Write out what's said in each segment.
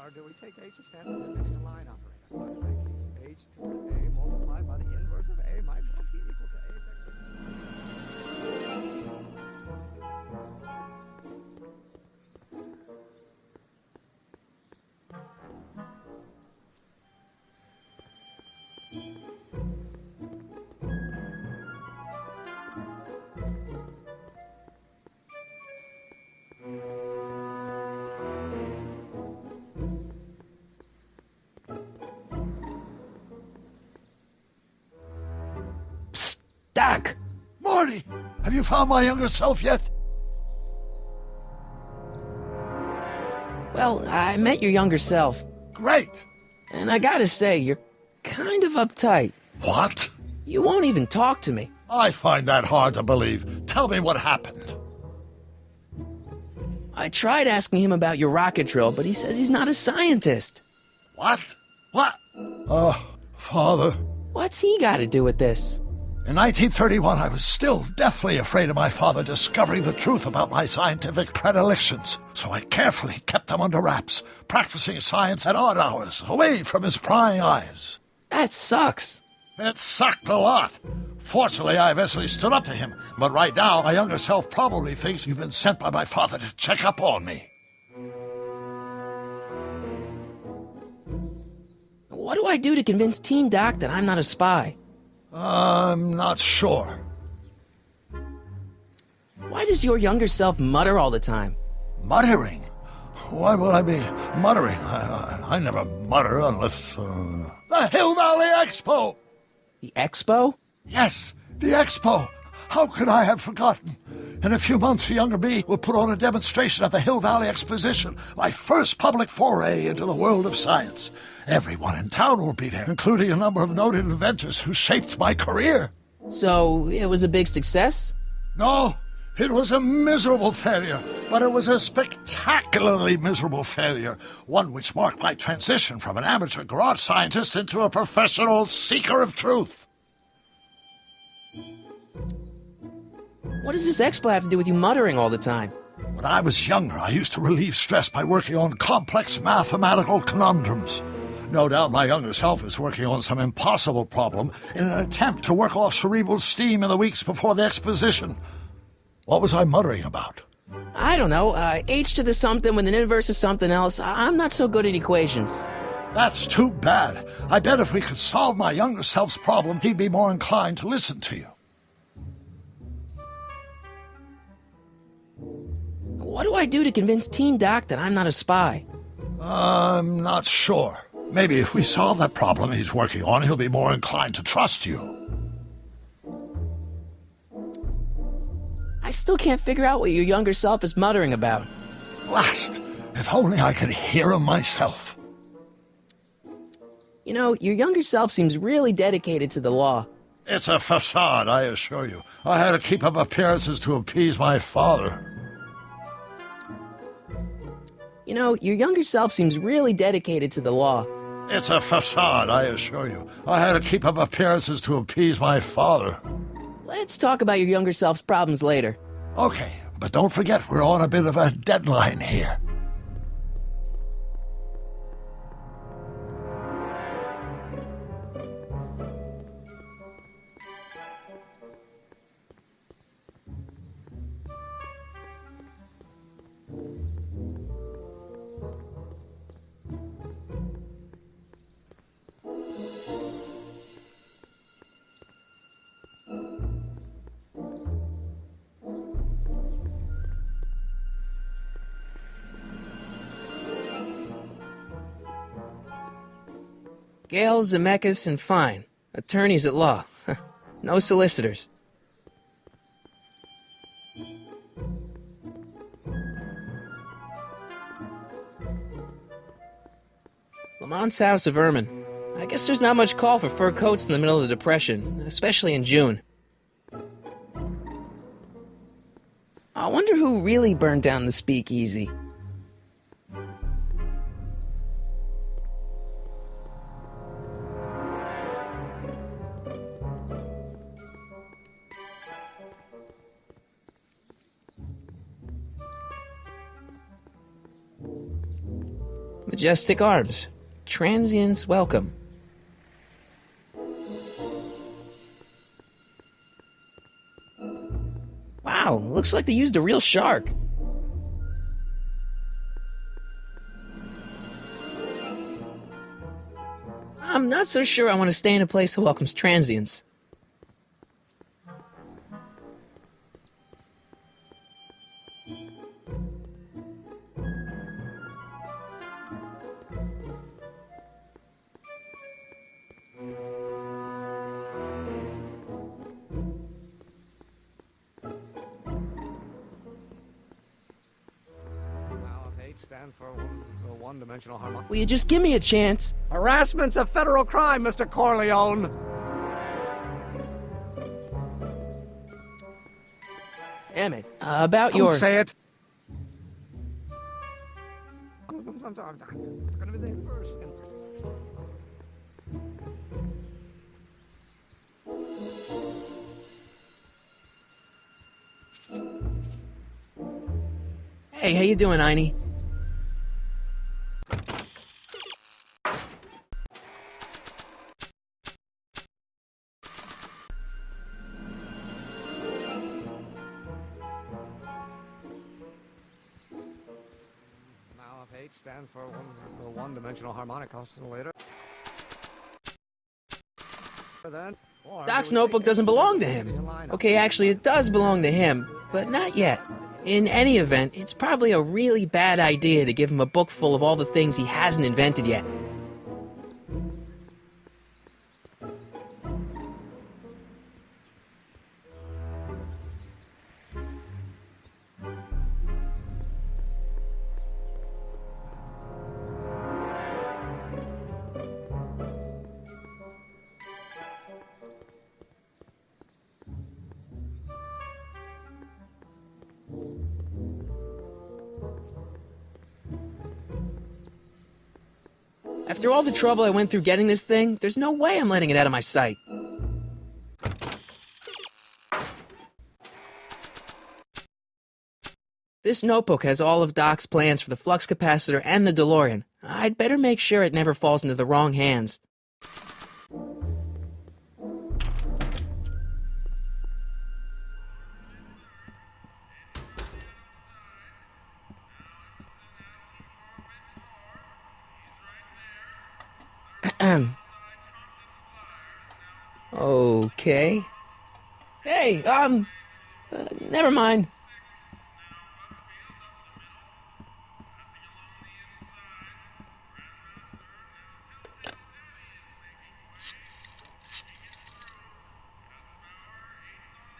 Or do we take H to stand as a line operator? In that case, H to A multiplied by the inverse of A might well be equal to Doc! Morty! Have you found my younger self yet? Well, I met your younger self, Great! and I gotta say, you're kind of uptight. What? You won't even talk to me. I find that hard to believe. Tell me what happened. I tried asking him about your rocket drill, but he says he's not a scientist. What? What? Father. What's he gotta do with this? In 1931, I was still deathly afraid of my father discovering the truth about my scientific predilections, so I carefully kept them under wraps, practicing science at odd hours, away from his prying eyes. That sucks. It sucked a lot. Fortunately, I eventually stood up to him, but right now, my younger self probably thinks you've been sent by my father to check up on me. What do I do to convince Teen Doc that I'm not a spy? I'm not sure. Why does your younger self mutter all the time? Muttering? Why would I be muttering? I never mutter unless... The Hill Valley Expo! The Expo? Yes, the Expo! How could I have forgotten? In a few months, the younger me will put on a demonstration at the Hill Valley Exposition, my first public foray into the world of science. Everyone in town will be there, including a number of noted inventors who shaped my career. So, it was a big success? No, it was a miserable failure, but it was a spectacularly miserable failure, one which marked my transition from an amateur garage scientist into a professional seeker of truth. What does this expo have to do with you muttering all the time? When I was younger, I used to relieve stress by working on complex mathematical conundrums. No doubt my younger self is working on some impossible problem in an attempt to work off cerebral steam in the weeks before the exposition. What was I muttering about? I don't know, h to the something with an inverse of something else. I'm not so good at equations. That's too bad. I bet if we could solve my younger self's problem, he'd be more inclined to listen to you. What do I do to convince Teen Doc that I'm not a spy? I'm not sure. Maybe if we solve that problem he's working on, he'll be more inclined to trust you. I still can't figure out what your younger self is muttering about. Blast! If only I could hear him myself. You know, your younger self seems really dedicated to the law. It's a facade, I assure you. I had to keep up appearances to appease my father. You know, your younger self seems really dedicated to the law. It's a facade, I assure you. I had to keep up appearances to appease my father. Let's talk about your younger self's problems later. Okay, but don't forget we're on a bit of a deadline here. Gale, Zemeckis, and Fine. Attorneys at law. No solicitors. Lamont's House of Ermine. I guess there's not much call for fur coats in the middle of the Depression, especially in June. I wonder who really burned down the speakeasy. Majestic arms. Transients welcome. Wow, looks like they used a real shark. I'm not so sure I want to stay in a place that welcomes transients. Now, if H stands for one-dimensional harmonic. Will you just give me a chance? Harassment's a federal crime, Mr. Corleone. Damn it. About Don't your... say it. It's gonna be the inverse. Hey, how you doing, Einie? Now, if H stands for one-dimensional harmonic oscillator, then Doc's notebook doesn't belong to him. Okay, actually, it does belong to him, but not yet. In any event, it's probably a really bad idea to give him a book full of all the things he hasn't invented yet. After all the trouble I went through getting this thing, there's no way I'm letting it out of my sight. This notebook has all of Doc's plans for the flux capacitor and the DeLorean. I'd better make sure it never falls into the wrong hands. Okay. Hey, never mind.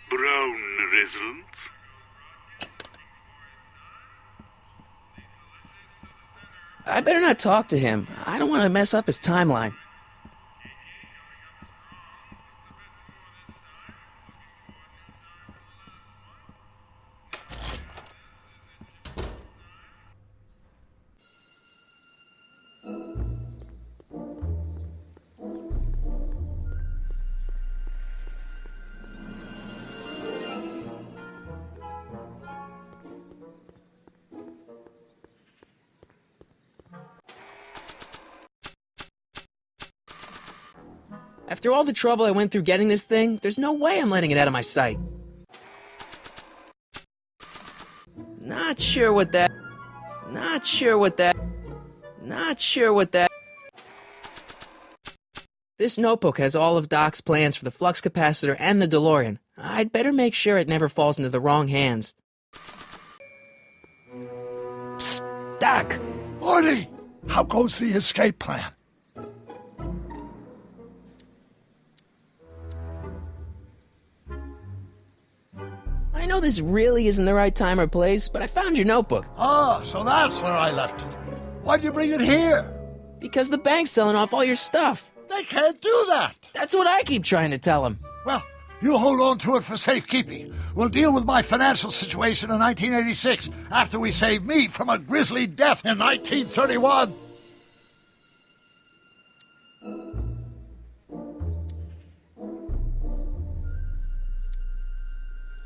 Brown resident. I better not talk to him. I don't want to mess up his timeline. After all the trouble I went through getting this thing, there's no way I'm letting it out of my sight. Not sure what that... This notebook has all of Doc's plans for the flux capacitor and the DeLorean. I'd better make sure it never falls into the wrong hands. Psst, Doc! Marty, how goes the escape plan? I know this really isn't the right time or place, but I found your notebook. Ah, so that's where I left it. Why'd you bring it here? Because the bank's selling off all your stuff. They can't do that. That's what I keep trying to tell him. Well, you hold on to it for safekeeping. We'll deal with my financial situation in 1986 after we save me from a grisly death in 1931.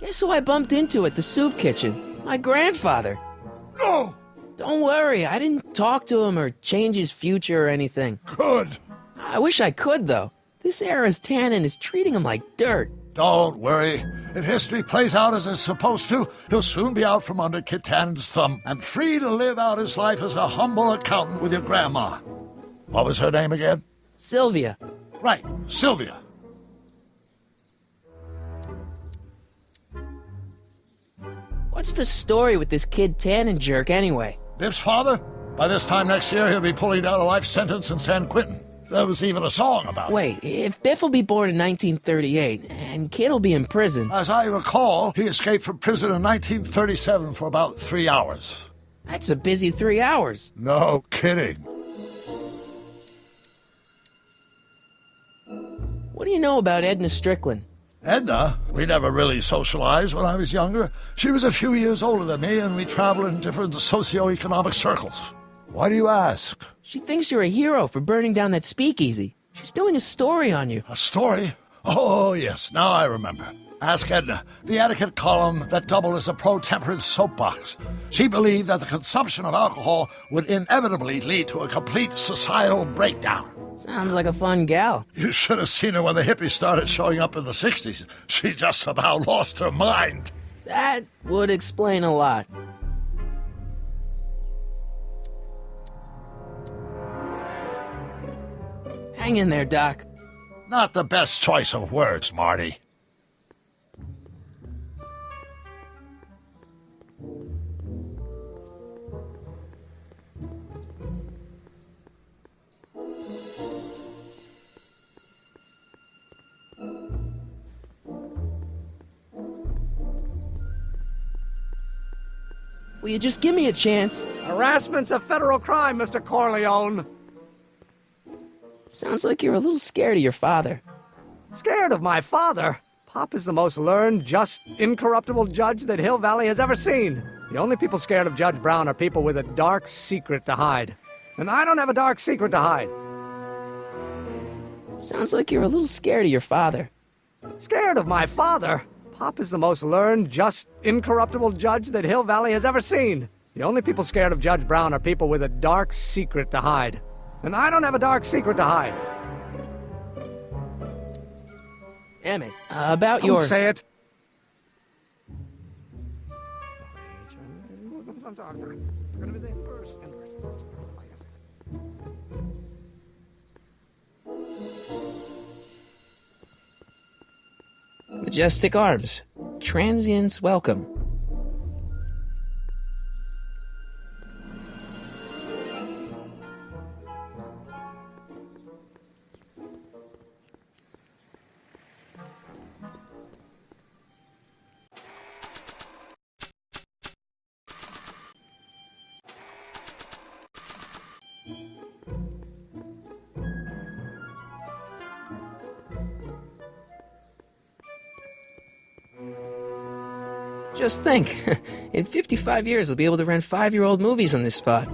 Guess who I bumped into at the soup kitchen? My grandfather. No! Don't worry, I didn't talk to him or change his future or anything. Good. I wish I could, though. This era's Tannen is treating him like dirt. Don't worry. If history plays out as it's supposed to, he'll soon be out from under Kit Tannen's thumb and free to live out his life as a humble accountant with your grandma. What was her name again? Sylvia. Right, Sylvia. What's the story with this kid Tannen jerk anyway? Biff's father? By this time next year, he'll be pulling down a life sentence in San Quentin. There was even a song about it. Wait, if Biff will be born in 1938, and Kid will be in prison... As I recall, he escaped from prison in 1937 for about 3 hours. That's a busy 3 hours. No kidding. What do you know about Edna Strickland? Edna? We never really socialized when I was younger. She was a few years older than me, and we traveled in different socioeconomic circles. Why do you ask? She thinks you're a hero for burning down that speakeasy. She's doing a story on you. A story? Oh, yes, now I remember. Ask Edna, the etiquette column that doubled as a pro-temperance soapbox. She believed that the consumption of alcohol would inevitably lead to a complete societal breakdown. Sounds like a fun gal. You should have seen her when the hippies started showing up in the 60s. She just about lost her mind. That would explain a lot. Hang in there, Doc. Not the best choice of words, Marty. Will you just give me a chance? Harassment's a federal crime, Mr. Corleone. Sounds like you're a little scared of your father. Scared of my father? Pop is the most learned, just, incorruptible judge that Hill Valley has ever seen. The only people scared of Judge Brown are people with a dark secret to hide. And I don't have a dark secret to hide. Sounds like you're a little scared of your father. Scared of my father? Pop is the most learned, just, incorruptible judge that Hill Valley has ever seen. The only people scared of Judge Brown are people with a dark secret to hide. And I don't have a dark secret to hide. Emmett, about Don't your... say it. Majestic arms. Transients welcome. Just think, in 55 years, I'll be able to rent 5-year-old movies on this spot.